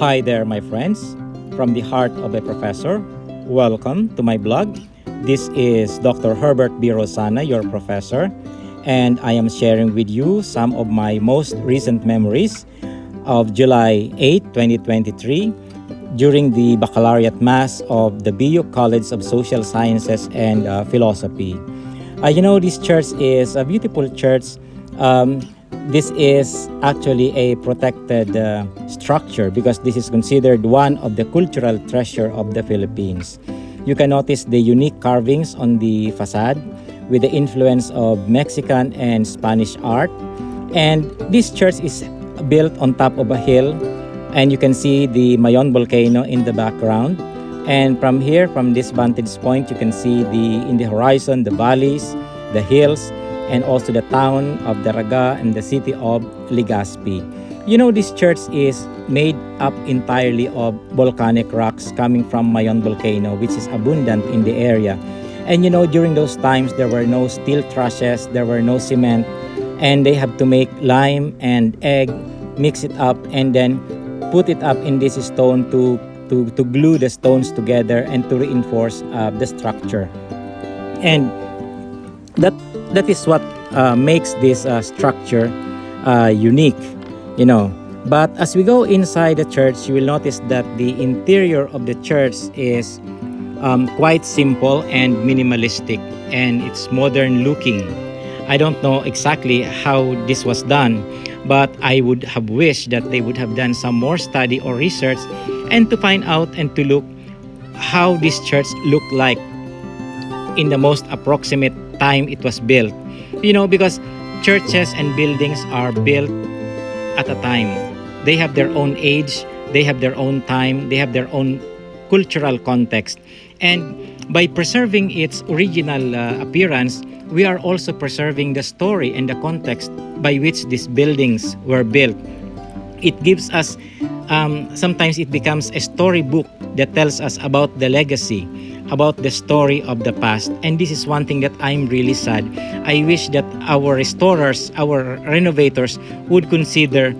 Hi there, my friends. From the heart of a professor, welcome to my blog. This is Dr. Herbert B. Rosana, your professor, and I am sharing with you some of my most recent memories of July 8, 2023, during the Baccalaureate Mass of the BU College of Social Sciences and Philosophy. This church is a beautiful church. This is actually a protected structure because this is considered one of the cultural treasure of the Philippines. You can notice the unique carvings on the facade with the influence of Mexican and Spanish art. And this church is built on top of a hill, and you can see the Mayon volcano in the background. And from here, from this vantage point, you can see in the horizon the valleys, the hills, and also the town of Daraga and the city of Legazpi. This church is made up entirely of volcanic rocks coming from Mayon volcano, which is abundant in the area. And during those times, there were no steel trusses, there were no cement, and they have to make lime and egg, mix it up, and then put it up in this stone to glue the stones together and to reinforce the structure. And that is what makes this structure unique, But as we go inside the church, you will notice that the interior of the church is quite simple and minimalistic, and it's modern looking. I don't know exactly how this was done, but I would have wished that they would have done some more study or research and to find out and to look how this church looked like in the most approximate time it was built. Because churches and buildings are built at a time. They have their own age, they have their own time, they have their own cultural context. And by preserving its original appearance, we are also preserving the story and the context by which these buildings were built. It gives us, sometimes it becomes a storybook that tells us about the legacy, about the story of the past. And this is one thing that I'm really sad. I wish that our restorers, our renovators would consider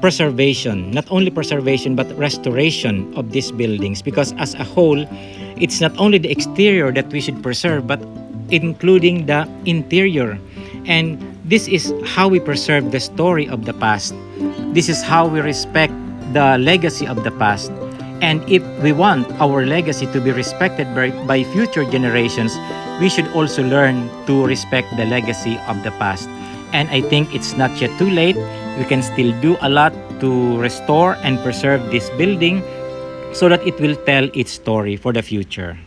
preservation, not only preservation but restoration of these buildings, because as a whole, it's not only the exterior that we should preserve, but including the interior. And this is how we preserve the story of the past. This is how we respect the legacy of the past. And if we want our legacy to be respected by future generations, we should also learn to respect the legacy of the past. And I think it's not yet too late. We can still do a lot to restore and preserve this building so that it will tell its story for the future.